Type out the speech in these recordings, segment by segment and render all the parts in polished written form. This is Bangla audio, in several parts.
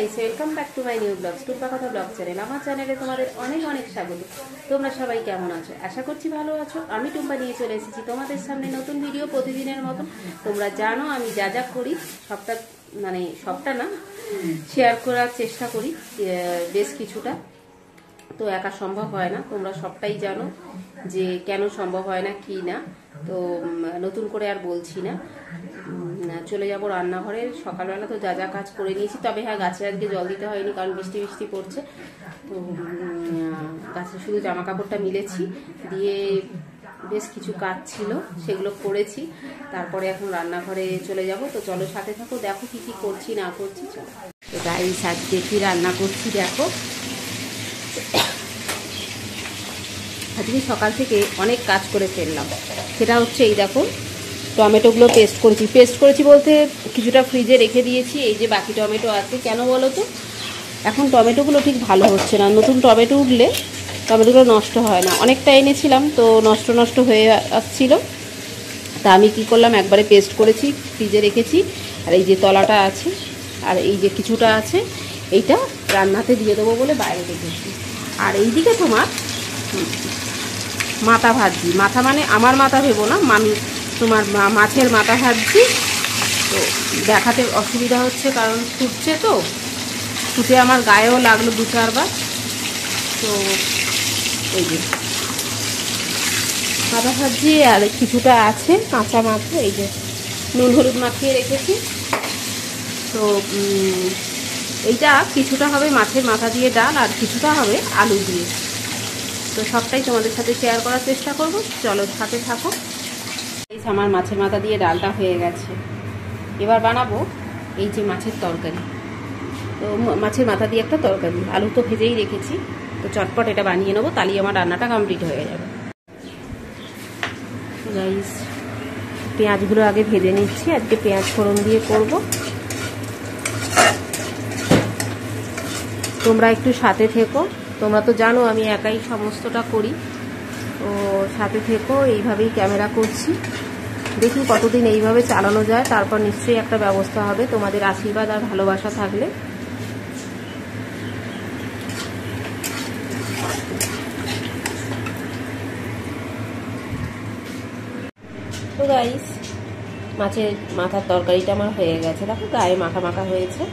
Guys, welcome back to my new vlogs Tumpa কথা ব্লগ চ্যানেল। আমার চ্যানেলে তোমাদের অনেক অনেক স্বাগত। তোমরা সবাই কেমন আছো? আশা করছি ভালো আছো। আমি টুম্পা নিয়ে চলে এসেছি তোমাদের সামনে নতুন ভিডিও প্রতিদিনের মতন। তোমরা জানো আমি যা যা করি সবটা না শেয়ার করার চেষ্টা করি, বেশ কিছুটা। তো একা সম্ভব হয় না, তোমরা সবটাই জানো যে কেন সম্ভব হয় না কি না। তো নতুন করে আর বলছি না, চলে যাবো রান্নাঘরে। সকালবেলা তো যা যা কাজ করে নিয়েছি, তবে হ্যাঁ গাছে আজকে জল দিতে হয়নি কারণ বৃষ্টি বৃষ্টি পড়ছে। তো গাছে শুধু জামা কাপড়টা মিলেছি, দিয়ে বেশ কিছু কাজ ছিল সেগুলো করেছি। তারপরে এখন রান্নাঘরে চলে যাব। তো চলো সাথে থাকো, দেখো কি কি করছি না করছি। চলো তো গাইস, আজকে কি রান্না করছি দেখো। আজকে সকাল থেকে অনেক কাজ করে ফেললাম। সেটা হচ্ছে এই দেখো, টমেটোগুলো পেস্ট করেছি বলতে কিছুটা ফ্রিজে রেখে দিয়েছি। এই যে বাকি টমেটো আছে, কেন বলো তো, এখন টমেটোগুলো ঠিক ভালো হচ্ছে না। নতুন টমেটো উঠলে টমেটোগুলো নষ্ট হয় না। অনেকটা এনেছিলাম তো নষ্ট হয়ে আসছিল। তা আমি কি করলাম, একবারে পেস্ট করেছি, ফ্রিজে রেখেছি। আর এই যে তলাটা আছে আর এই যে কিছুটা আছে, এইটা রান্নাতে দিয়ে দেবো বলে বাইরে রেখেছি। আর এইদিকে তোমার মাথা ভাজছি। মাথা মানে আমার মাথা ভেবো না, তোমার মাছের মাথা ভাজছি। তো দেখাতে অসুবিধা হচ্ছে কারণ ফুটছে, তো ফুটে আমার গায়েও লাগলো দু চারবার। তো এই যে মাথা ভাজছি। আর কিছুটা আছে কাঁচা মাছ, এই যে নুন হলুদ মাখিয়ে রেখেছি। তো এইটা কিছুটা হবে মাছের মাথা দিয়ে ডাল, আর কিছুটা হবে আলু দিয়ে। তো সবটাই তোমাদের সাথে শেয়ার করার চেষ্টা করব। চলো সাথে থাকো। আমার মাছের মাথা দিয়ে ডালটা হয়ে গেছে। এবার বানাবো এই যে মাছের তরকারি। তো মাছের মাথা দিয়ে একটা তরকারি, আলু তো ভেজেই রেখেছি। তো চটপট এটা বানিয়ে নেবো, তাহলেই আমার রান্নাটা কমপ্লিট হয়ে যাবে। গাইস, পেঁয়াজগুলো আগে ভেজে নিচ্ছি। আজকে পেঁয়াজ ফোড়ন দিয়ে করব। তোমরা একটু সাথে থেকো। তোমরা তো জানো আমি একাই সমস্তটা করি, তো সাথে থেকো। এইভাবেই ক্যামেরা করছি, দেখি কতদিন এইভাবে চালানো যায়। তারপর নিশ্চয়ই একটা ব্যবস্থা হবে তোমাদের আশীর্বাদ আর ভালোবাসা থাকলে। তো গাইস, মাছের মাথার তরকারিটা আমার হয়ে গেছে। দেখো গায়ে মাখা মাখা হয়েছে।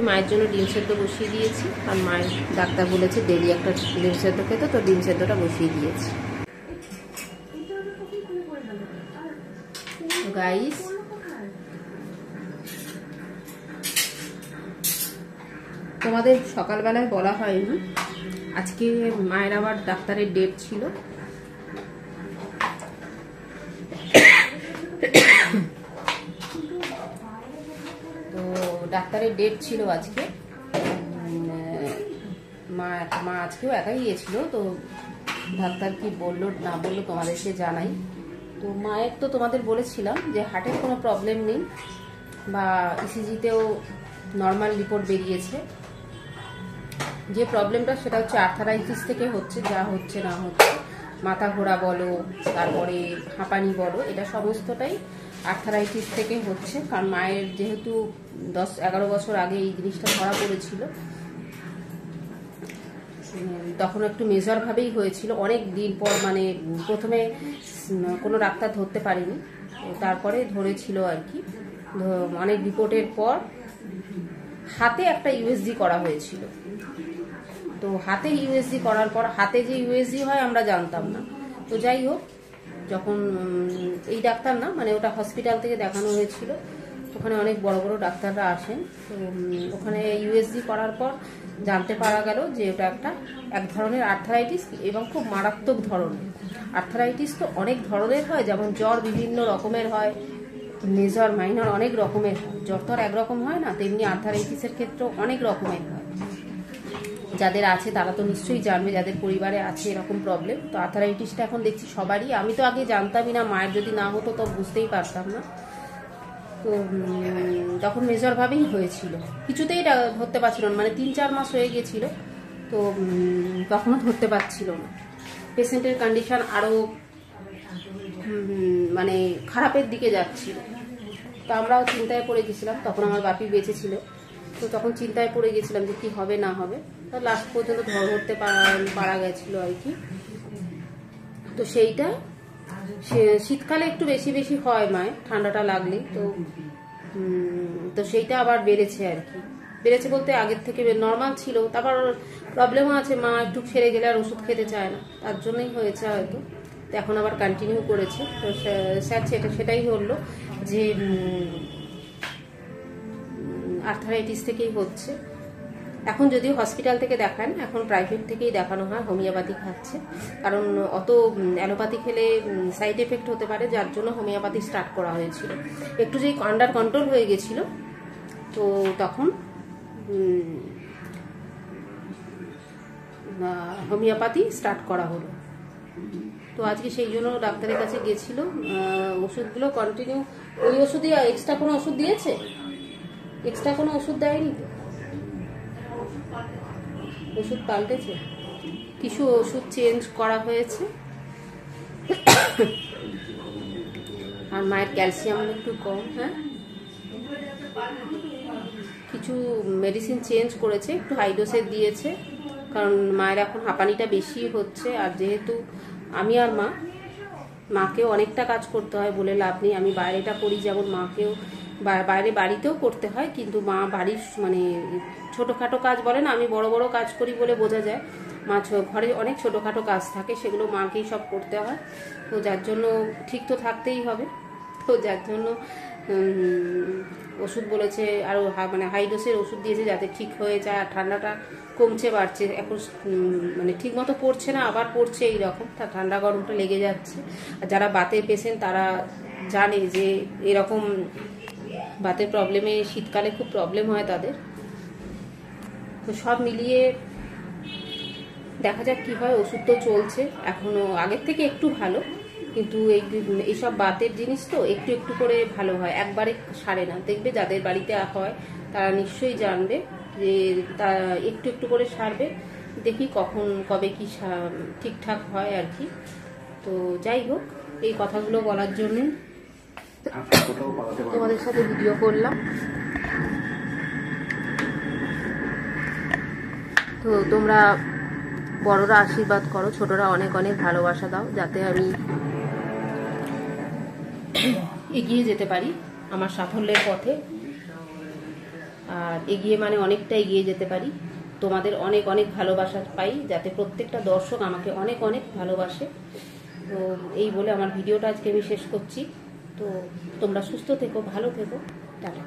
মায়ের জন্য ডিম সেদ্ধ বসিয়ে দিয়েছি, আর মায়ের ডাক্তার বলেছে ডেলি একটা ডিম সেদ্ধ খেতে, তো ডিম সেদ্ধটা বসিয়ে দিয়েছি। গাইস, তোমাদের সকালবেলায় বলা হয়নি, আজকে মায়ের আবার ডাক্তারের ডেট ছিল। তো ডাক্তারের ডেট ছিল আজকে। মা আজকেও একাই গিয়েছিল। তো ডাক্তার কি বললো না বললো তোমাদেরকে জানাই। তো মায়ের তো তোমাদের বলেছিলাম যে হার্টের কোনো প্রবলেম নেই, বা ইসিজিতেও নর্মাল রিপোর্ট বেরিয়েছে। যে প্রবলেমটা সেটা হচ্ছে আর্থারাইটিস থেকে হচ্ছে, যা হচ্ছে না হচ্ছে, মাথা ঘোরা বলো, তারপরে হাঁপানি বলো, এটা সমস্তটাই আর্থারাইটিস থেকে হচ্ছে। কারণ মায়ের যেহেতু 10-11 বছর আগে এই জিনিসটা ধরা পড়েছিল, তখন একটু মেজরভাবেই হয়েছিল। অনেক দিন পর, মানে প্রথমে কোনো ডাক্তার ধরতে পারেনি, তারপরে ধরেছিল আর কি। অনেক রিপোর্টের পর হাতে একটা ইউএসজি করা হয়েছিল। তো হাতে ইউএসজি করার পর, হাতে যে ইউএসজি হয় আমরা জানতাম না। তো যাই হোক, যখন এই ডাক্তার না, মানে ওটা হসপিটাল থেকে দেখানো হয়েছিল, ওখানে অনেক বড় বড় ডাক্তাররা আসেন। তো ওখানে ইউএসজি করার পর জানতে পারা গেল যে ওটা এক ধরনের আর্থারাইটিস, এবং খুব মারাত্মক ধরনের। আর্থারাইটিস তো অনেক ধরনের হয়, যেমন জ্বর বিভিন্ন রকমের হয়, মেজর মাইনর অনেক রকমের হয়। জ্বর তো আর একরকম হয় না, তেমনি আর্থারাইটিসের ক্ষেত্রেও অনেক রকমের হয়। যাদের আছে তারা তো নিশ্চয়ই জানবে, যাদের পরিবারে আছে এরকম প্রবলেম। তো আর্থারাইটিসটা এখন দেখছি সবারই। আমি তো আগে জানতামই না, মায়ের যদি না হতো তো বুঝতেই পারতাম না। তো তখন মেজরভাবেই হয়েছিল, কিছুতেই ধরতে পারছিল না, মানে 3-4 মাস হয়ে গেছিল। তো তখনও ধরতে পারছিল না। পেশেন্টের কন্ডিশন আরও মানে খারাপের দিকে যাচ্ছিল। তো আমরাও চিন্তায় পড়ে গেছিলাম, তখন আমার বাপি বেঁচে ছিল, তো তখন চিন্তায় পড়ে গেছিলাম যে কি হবে না হবে। তো লাস্ট পর্যন্ত ধরতে পারা গেছিলো আর কি। তো সেইটা শীতকালে একটু বেশি বেশি হয় মায়ের ঠান্ডাটা লাগলে, তো সেইটা আবার বেড়েছে আর কি। বেড়েছে বলতে আগের থেকে নর্মাল ছিল, তারপর প্রবলেমও আছে, মা একটু ছেড়ে গেলে আর ওষুধ খেতে চায় না, তার জন্যই হয়েছে হয়তো। তো এখন আবার কন্টিনিউ করেছে। তো স্যার সেটাই বললো যে আর্থারাইটিস থেকেই হচ্ছে। এখন যদিও হসপিটাল থেকে দেখান, এখন প্রাইভেট থেকেই দেখানো হয়, হোমিওপ্যাথি খাচ্ছে, কারণ অত অ্যালোপ্যাথি খেলে সাইড এফেক্ট হতে পারে, যার জন্য হোমিওপ্যাথি স্টার্ট করা হয়েছিল। একটু যেই আন্ডার কন্ট্রোল হয়ে গেছিল, তো তখন হোমিওপ্যাথি স্টার্ট করা হলো। তো আজকে সেই জন্য ডাক্তারের কাছে গেছিল। ওষুধগুলো কন্টিনিউ, ওই ওষুধই এক্সট্রা কোনো ওষুধ দিয়েছে? এক্সট্রা কোনো ওষুধ দেয়নি তো? ওষুধ পাল্টেছে, কিছু ওষুধ চেঞ্জ করা হয়েছে, আর মায়ের ক্যালসিয়াম একটু কম। হ্যাঁ, কিছু মেডিসিন চেঞ্জ করেছে, একটু হাই ডোসের দিয়েছে, কারণ মায়ের এখন হাঁপানিটা বেশি হচ্ছে। আর যেহেতু আমি আর মাকেও অনেকটা কাজ করতে হয় বলে লাভ নেই, আমি বাইরেটা করি, যেমন মাকেও বাইরে বাড়িতেও করতে হয়, কিন্তু মা বাড়ির মানে ছোটোখাটো কাজ বলে না, আমি বড় বড় কাজ করি বলে বোঝা যায়। মা ঘরে অনেক ছোটোখাটো কাজ থাকে, সেগুলো মাকেই সব করতে হয়। তো যার জন্য ঠিক তো থাকতেই হবে। তো যার জন্য ওষুধ বলেছে, আরও মানে হাই ডোসের ওষুধ দিয়েছে যাতে ঠিক হয়ে যায়। আর ঠান্ডাটা কমছে বাড়ছে, এখন মানে ঠিক মতো পড়ছে না, আবার পড়ছে, এইরকম তা ঠান্ডা গরমটা লেগে যাচ্ছে। আর যারা বাতের পেশেন্ট তারা জানে যে এরকম বাতের প্রবলেমে শীতকালে খুব প্রবলেম হয় তাদের। তো সব মিলিয়ে দেখা যাক কি হয়। ওষুধ তো চলছে এখনো, আগের থেকে একটু ভালো, কিন্তু এইসব বাতের জিনিস তো একটু একটু করে ভালো হয়, একবারে সারে না। দেখবে যাদের বাড়িতে হয় তারা নিশ্চয়ই জানবে যে তা একটু একটু করে সারবে। দেখি কবে কি ঠিকঠাক হয় আর কি। তো যাই হোক, এই কথাগুলো বলার জন্য তোমাদের সাথে ভিডিও করলাম। তো তোমরা বড়রা আশীর্বাদ করো, ছোটরা অনেক অনেক ভালোবাসা দাও, যাতে আমি এগিয়ে যেতে পারি আমার সাফল্যের পথে। আর এগিয়ে মানে অনেকটা এগিয়ে যেতে পারি, তোমাদের অনেক অনেক ভালোবাসা পাই, যাতে প্রত্যেকটা দর্শক আমাকে অনেক অনেক ভালোবাসে। তো এই বলে আমার ভিডিওটা আজকে আমি শেষ করছি। তো তোমরা সুস্থ থেকো, ভালো থেকো, টাটা।